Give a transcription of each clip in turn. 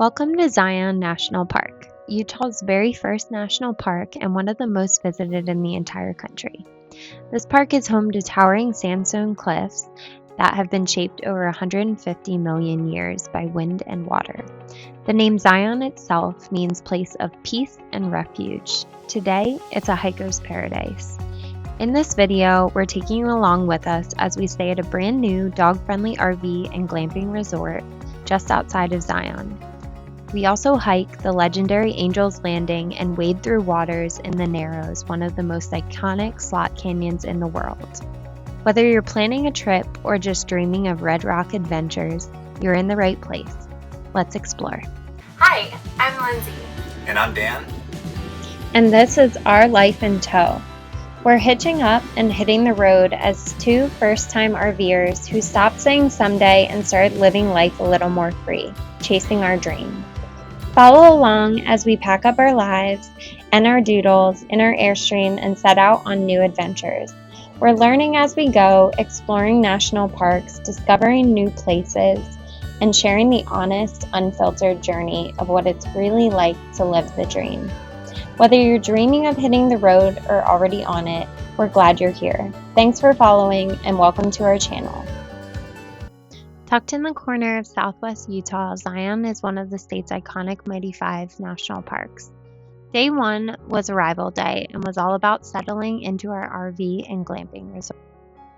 Welcome to Zion National Park, Utah's very first national park and one of the most visited in the entire country. This park is home to towering sandstone cliffs that have been shaped over 150 million years by wind and water. The name Zion itself means place of peace and refuge. Today, it's a hiker's paradise. In this video, we're taking you along with us as we stay at a brand new dog-friendly RV and glamping resort just outside of Zion. We also hike the legendary Angel's Landing and wade through waters in the Narrows, one of the most iconic slot canyons in the world. Whether you're planning a trip or just dreaming of Red Rock adventures, you're in the right place. Let's explore. Hi, I'm Lindsay. And I'm Dan. And this is Our Life in Tow. We're hitching up and hitting the road as two first-time RVers who stopped saying someday and started living life a little more free, chasing our dream. Follow along as we pack up our lives and our doodles in our Airstream and set out on new adventures. We're learning as we go, exploring national parks, discovering new places, and sharing the honest, unfiltered journey of what it's really like to live the dream. Whether you're dreaming of hitting the road or already on it, we're glad you're here. Thanks for following and welcome to our channel. Tucked in the corner of southwest Utah, Zion is one of the state's iconic Mighty Five national parks. Day one was arrival day and was all about settling into our RV and glamping resort.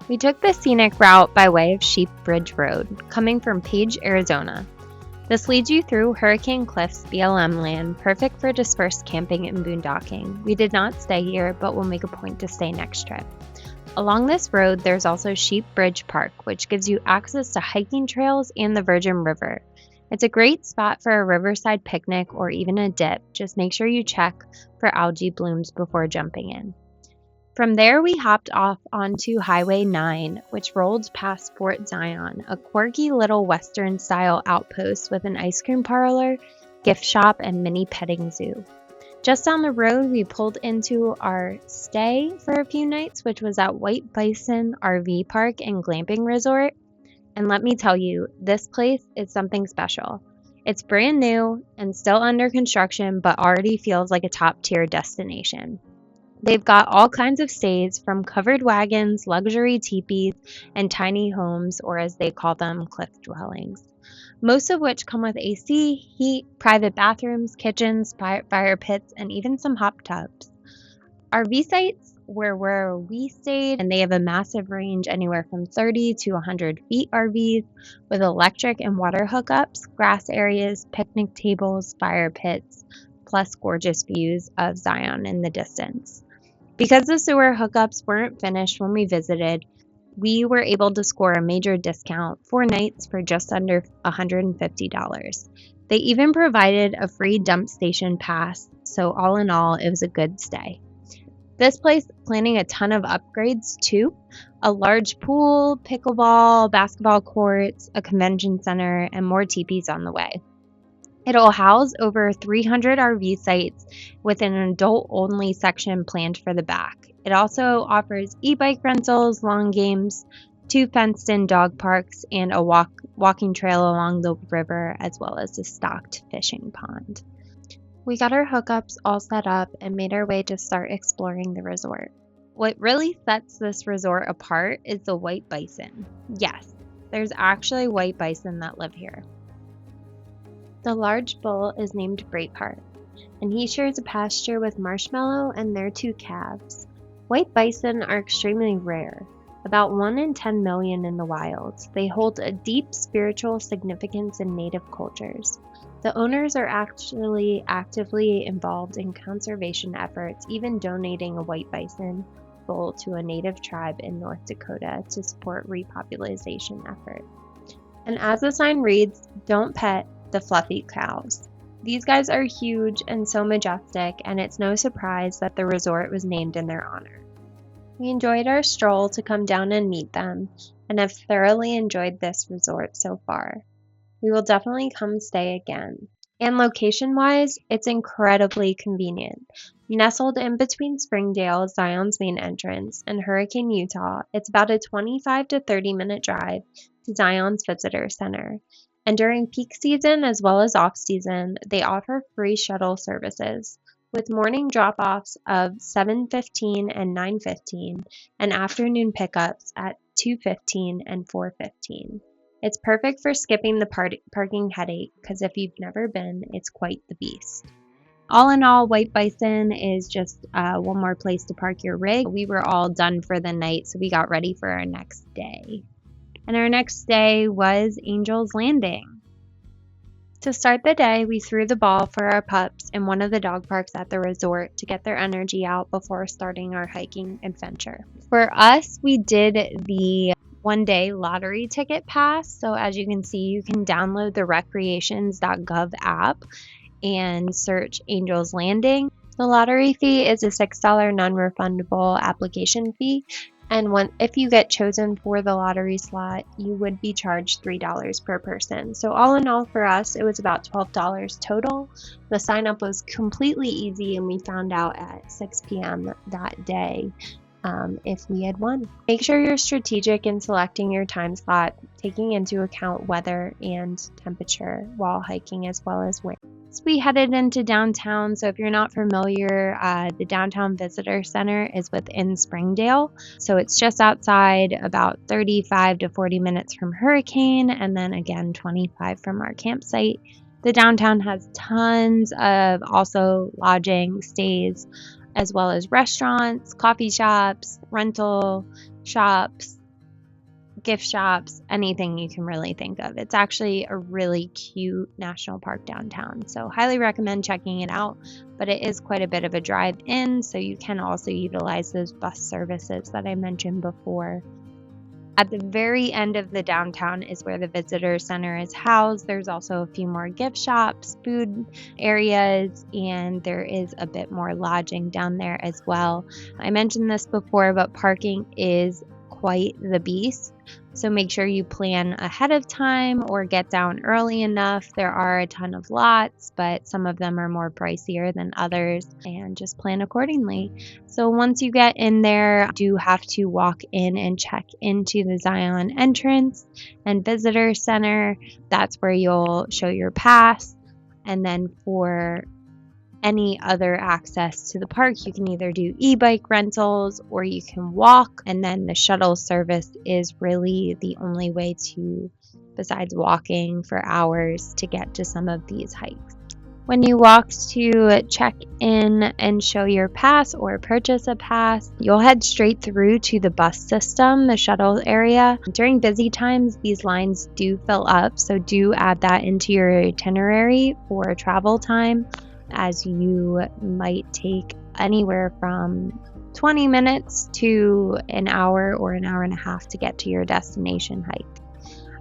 We took the scenic route by way of Sheep Bridge Road, coming from Page, Arizona. This leads you through Hurricane Cliffs BLM land, perfect for dispersed camping and boondocking. We did not stay here, but we'll make a point to stay next trip. Along this road, there's also Sheep Bridge Park, which gives you access to hiking trails and the Virgin River. It's a great spot for a riverside picnic or even a dip. Just make sure you check for algae blooms before jumping in. From there, we hopped off onto Highway 9, which rolled past Fort Zion, a quirky little Western-style outpost with an ice cream parlor, gift shop, and mini petting zoo. Just down the road, we pulled into our stay for a few nights, which was at White Bison RV Park and Glamping Resort. And let me tell you, this place is something special. It's brand new and still under construction, but already feels like a top-tier destination. They've got all kinds of stays, from covered wagons, luxury teepees, and tiny homes, or as they call them, cliff dwellings. Most of which come with AC, heat, private bathrooms, kitchens, fire pits, and even some hot tubs. RV sites were where we stayed, and they have a massive range anywhere from 30 to 100 feet RVs with electric and water hookups, grass areas, picnic tables, fire pits, plus gorgeous views of Zion in the distance. Because the sewer hookups weren't finished when we visited, we were able to score a major discount 4 nights for just under $150. They even provided a free dump station pass, so all in all, it was a good stay. This place planning a ton of upgrades too. A large pool, pickleball, basketball courts, a convention center, and more teepees on the way. It'll house over 300 RV sites with an adult-only section planned for the back. It also offers e-bike rentals, lawn games, 2 fenced-in dog parks, and a walking trail along the river, as well as a stocked fishing pond. We got our hookups all set up and made our way to start exploring the resort. What really sets this resort apart is the white bison. Yes, there's actually white bison that live here. The large bull is named Braveheart, and he shares a pasture with Marshmallow and their 2 calves. White bison are extremely rare, about 1 in 10 million in the wild. They hold a deep spiritual significance in native cultures. The owners are actually actively involved in conservation efforts, even donating a white bison bull to a native tribe in North Dakota to support repopulation efforts. And as the sign reads, "Don't pet the fluffy cows." These guys are huge and so majestic, and it's no surprise that the resort was named in their honor. We enjoyed our stroll to come down and meet them, and have thoroughly enjoyed this resort so far. We will definitely come stay again. And location-wise, it's incredibly convenient. Nestled in between Springdale, Zion's main entrance, and Hurricane, Utah, it's about a 25 to 30 minute drive to Zion's Visitor Center. And during peak season as well as off season, they offer free shuttle services with morning drop-offs of 7:15 and 9:15 and afternoon pickups at 2:15 and 4:15. It's perfect for skipping the parking headache because if you've never been, it's quite the beast. All in all, White Bison is just one more place to park your rig. We were all done for the night, so we got ready for our next day. And our next day was Angel's Landing. To start the day, we threw the ball for our pups in one of the dog parks at the resort to get their energy out before starting our hiking adventure. For us, we did the one-day lottery ticket pass. So as you can see, you can download the recreations.gov app and search Angel's Landing. The lottery fee is a $6 non-refundable application fee, and if you get chosen for the lottery slot, you would be charged $3 per person. So all in all for us, it was about $12 total. The sign up was completely easy, and we found out at 6 p.m. that day if we had won. Make sure you're strategic in selecting your time slot, taking into account weather and temperature while hiking as well as wind. So we headed into downtown. So if you're not familiar, the Downtown Visitor Center is within Springdale. So it's just outside, about 35 to 40 minutes from Hurricane, and then again 25 from our campsite. The downtown has tons of also lodging, stays, as well as restaurants, coffee shops, rental shops, gift shops, anything you can really think of. It's actually a really cute national park downtown, so highly recommend checking it out, but it is quite a bit of a drive in, so you can also utilize those bus services that I mentioned before. At the very end of the downtown is where the visitor center is housed. There's also a few more gift shops, food areas, and there is a bit more lodging down there as well. I mentioned this before, but parking is quite the beast. So make sure you plan ahead of time or get down early enough. There are a ton of lots, but some of them are more pricier than others, and just plan accordingly. So once you get in there, you do have to walk in and check into the Zion entrance and visitor center. That's where you'll show your pass. And then for any other access to the park, you can either do e-bike rentals or you can walk, and then the shuttle service is really the only way to, besides walking for hours, to get to some of these hikes. When you walk to check in and show your pass or purchase a pass, you'll head straight through to the bus system, the shuttle area. During busy times, these lines do fill up, so do add that into your itinerary for travel time, as you might take anywhere from 20 minutes to an hour or an hour and a half to get to your destination hike.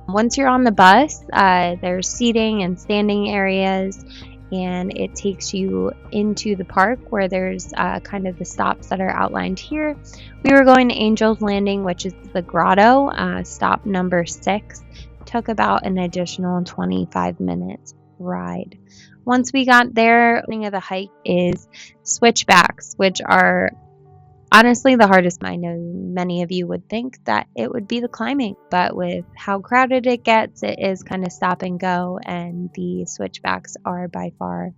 Once you're on the bus, there's seating and standing areas, and it takes you into the park where there's kind of the stops that are outlined here. We were going to Angel's Landing, which is the grotto, stop number 6. Took about an additional 25 minutes ride. Once we got there, the beginning of the hike is switchbacks, which are honestly the hardest. I know many of you would think that it would be the climbing, but with how crowded it gets, it is kind of stop and go, and the switchbacks are by far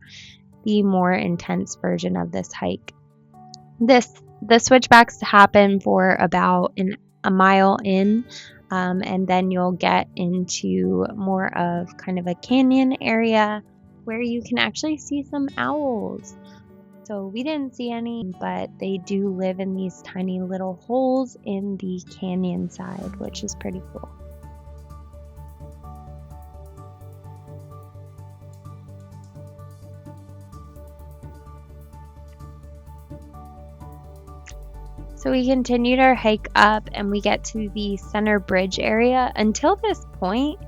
the more intense version of this hike. The switchbacks happen for about a mile in, and then you'll get into more of kind of a canyon area where you can actually see some owls. So we didn't see any, but they do live in these tiny little holes in the canyon side, which is pretty cool. So we continued our hike up and we get to the center bridge area. Until this point,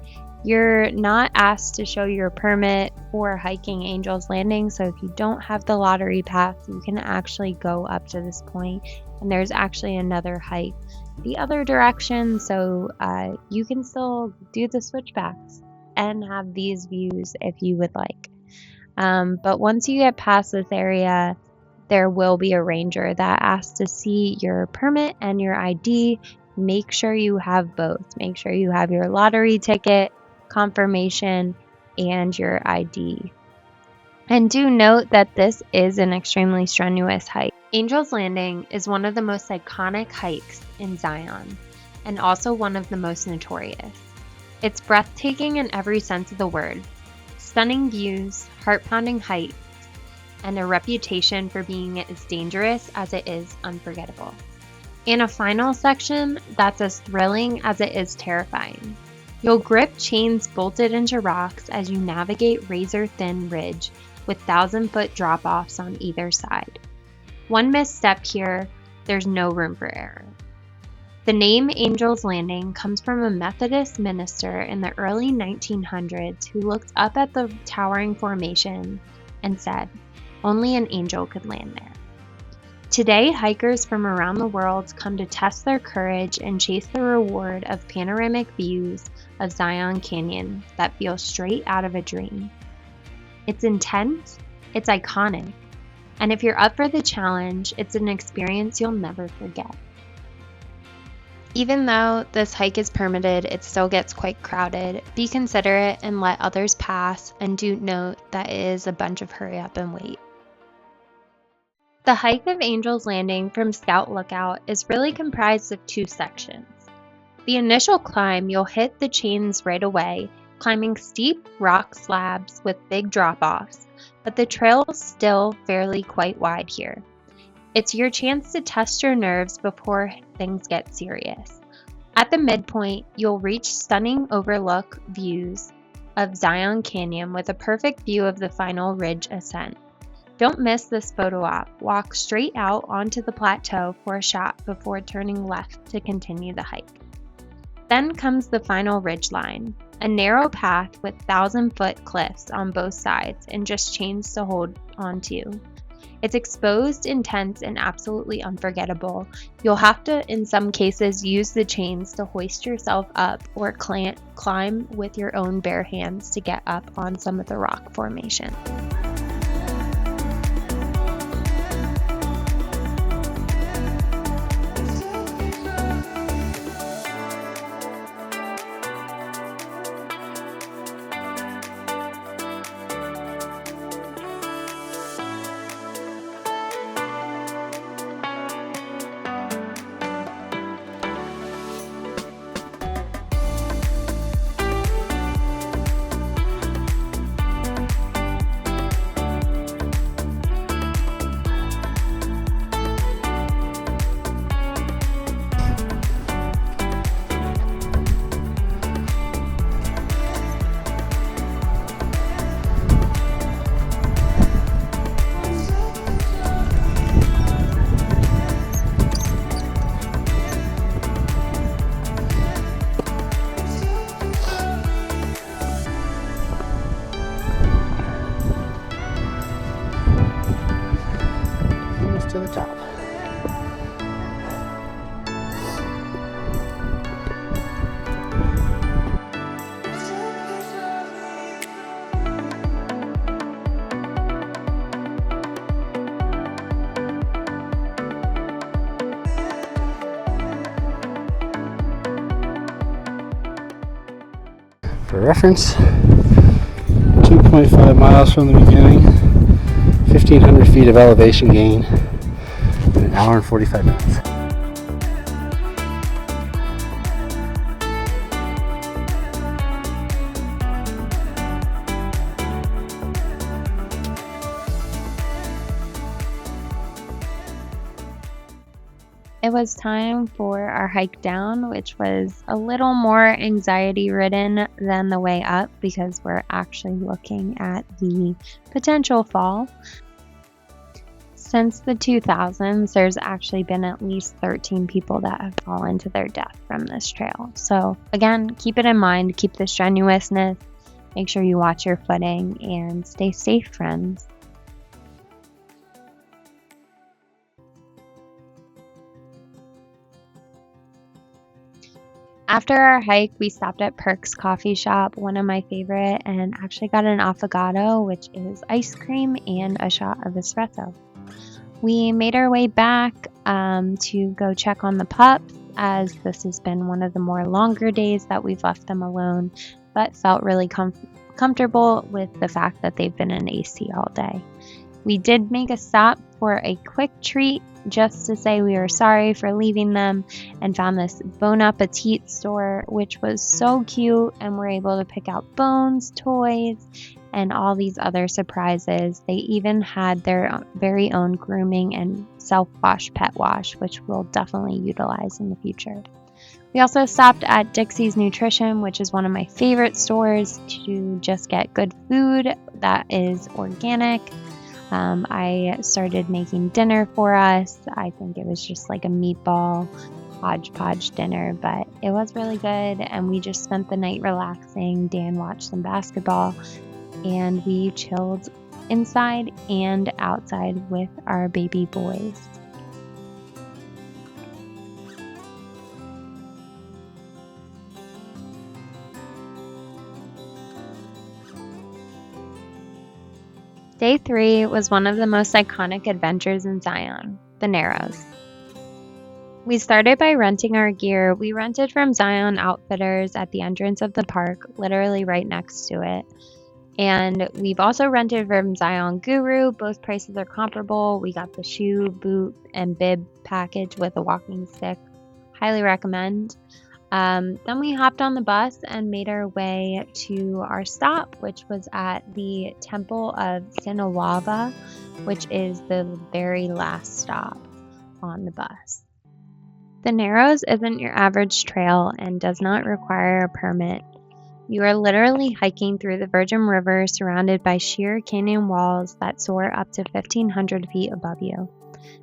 you're not asked to show your permit for hiking Angel's Landing. So if you don't have the lottery pass, you can actually go up to this point, and there's actually another hike the other direction. So you can still do the switchbacks and have these views if you would like. But once you get past this area, there will be a ranger that asks to see your permit and your ID. Make sure you have both. Make sure you have your lottery ticket confirmation, and your ID. And do note that this is an extremely strenuous hike. Angel's Landing is one of the most iconic hikes in Zion, and also one of the most notorious. It's breathtaking in every sense of the word. Stunning views, heart-pounding heights, and a reputation for being as dangerous as it is unforgettable. And a final section that's as thrilling as it is terrifying. You'll grip chains bolted into rocks as you navigate razor-thin ridge with 1,000-foot drop-offs on either side. One misstep here, there's no room for error. The name Angel's Landing comes from a Methodist minister in the early 1900s who looked up at the towering formation and said, "Only an angel could land there." Today, hikers from around the world come to test their courage and chase the reward of panoramic views of Zion Canyon that feel straight out of a dream. It's intense, it's iconic, and if you're up for the challenge, it's an experience you'll never forget. Even though this hike is permitted, it still gets quite crowded. Be considerate and let others pass, and do note that it is a bunch of hurry up and wait. The hike of Angel's Landing from Scout Lookout is really comprised of two sections. The initial climb, you'll hit the chains right away, climbing steep rock slabs with big drop-offs, but the trail is still fairly quite wide here. It's your chance to test your nerves before things get serious. At the midpoint, you'll reach stunning overlook views of Zion Canyon with a perfect view of the final ridge ascent. Don't miss this photo op. Walk straight out onto the plateau for a shot before turning left to continue the hike. Then comes the final ridge line, a narrow path with 1,000-foot cliffs on both sides and just chains to hold onto. It's exposed, intense, and absolutely unforgettable. You'll have to, in some cases, use the chains to hoist yourself up or climb with your own bare hands to get up on some of the rock formation. To the top. For reference, 2.5 miles from the beginning, 1,500 feet of elevation gain, an hour and 45 minutes. It was time for our hike down, which was a little more anxiety ridden than the way up because we're actually looking at the potential fall. Since the 2000s, there's actually been at least 13 people that have fallen to their death from this trail. So again, keep it in mind, keep the strenuousness, make sure you watch your footing, and stay safe, friends. After our hike, we stopped at Perk's Coffee Shop, one of my favorite, and actually got an affogato, which is ice cream and a shot of espresso. We made our way back to go check on the pups, as this has been one of the more longer days that we've left them alone. but felt really comfortable with the fact that they've been in AC all day. We did make a stop for a quick treat just to say we were sorry for leaving them, and found this Bon Appetit store, which was so cute, and we're able to pick out bones, toys, and all these other surprises. They even had their very own grooming and self-wash pet wash, which we'll definitely utilize in the future. We also stopped at Dixie's Nutrition, which is one of my favorite stores to just get good food that is organic. I started making dinner for us. I think it was just like a meatball hodgepodge dinner, but it was really good, and we just spent the night relaxing. Dan watched some basketball, and we chilled inside and outside with our baby boys. Day 3 was one of the most iconic adventures in Zion, the Narrows. We started by renting our gear. We rented from Zion Outfitters at the entrance of the park, literally right next to it. And we've also rented from Zion Guru. Both prices are comparable. We got the shoe, boot, and bib package with a walking stick. Highly recommend. Then we hopped on the bus and made our way to our stop, which was at the Temple of Sinawava, which is the very last stop on the bus. The Narrows isn't your average trail and does not require a permit. You are literally hiking through the Virgin River surrounded by sheer canyon walls that soar up to 1,500 feet above you.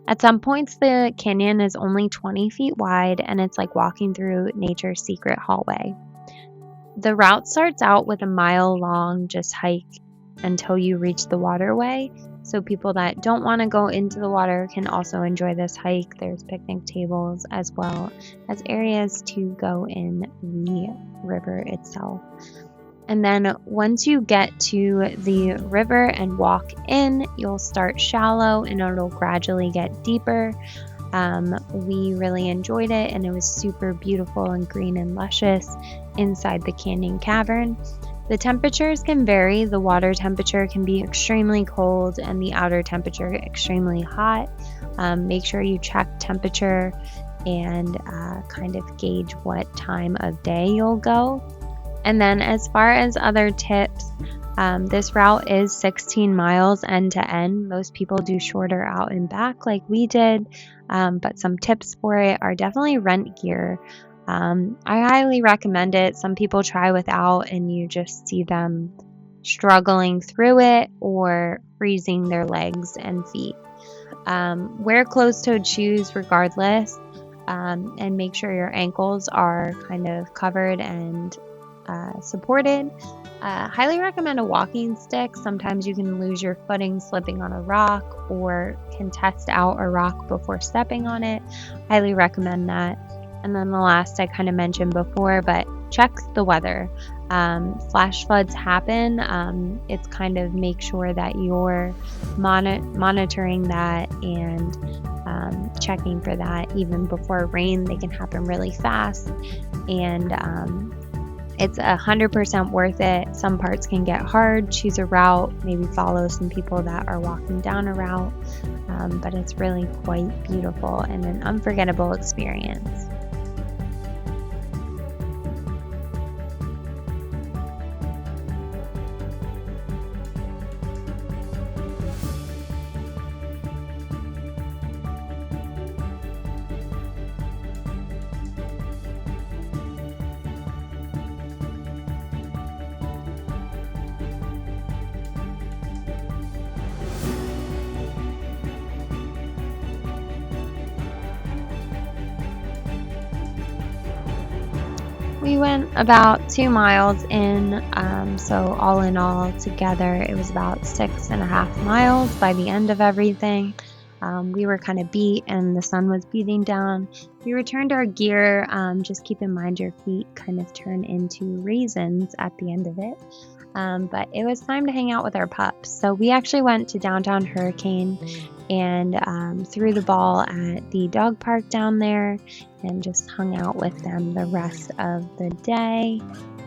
At some points, the canyon is only 20 feet wide, and it's like walking through nature's secret hallway. The route starts out with a mile-long just hike until you reach the waterway, so people that don't want to go into the water can also enjoy this hike. There's picnic tables as well as areas to go in the river itself. And then once you get to the river and walk in, you'll start shallow and it'll gradually get deeper. We really enjoyed it, and it was super beautiful and green and luscious inside the canyon cavern. The temperatures can vary. The water temperature can be extremely cold and the outer temperature extremely hot. Make sure you check temperature and kind of gauge what time of day you'll go. And then as far as other tips, this route is 16 miles end to end. Most people do shorter out and back like we did, but some tips for it are definitely rent gear. I highly recommend it. Some people try without and you just see them struggling through it or freezing their legs and feet. Wear closed-toed shoes regardless, and make sure your ankles are kind of covered and supported. Highly recommend a walking stick. Sometimes you can lose your footing slipping on a rock or can test out a rock before stepping on it. Highly recommend that. And then the last I kind of mentioned before, but check the weather. Flash floods happen. It's kind of make sure that you're monitoring that and checking for that. Even before rain, they can happen really fast. And it's 100% worth it. Some parts can get hard. Choose a route, maybe follow some people that are walking down a route, but it's really quite beautiful and an unforgettable experience. We went about 2 miles in, so all in all together it was about 6.5 miles by the end of everything. We were kind of beat and the sun was beating down. We returned our gear. Just keep in mind your feet kind of turn into raisins at the end of it. But it was time to hang out with our pups. So we actually went to downtown Hurricane and threw the ball at the dog park down there and just hung out with them the rest of the day.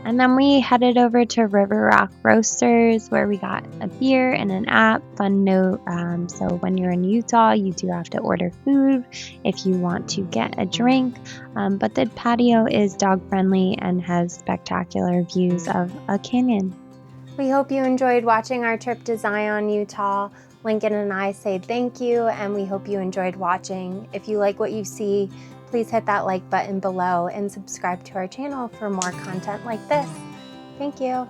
And then we headed over to River Rock Roasters where we got a beer and an app. Fun note, so when you're in Utah, you do have to order food if you want to get a drink. But the patio is dog friendly and has spectacular views of a canyon. We hope you enjoyed watching our trip to Zion, Utah. Lincoln and I say thank you, and we hope you enjoyed watching. If you like what you see, please hit that like button below and subscribe to our channel for more content like this. Thank you.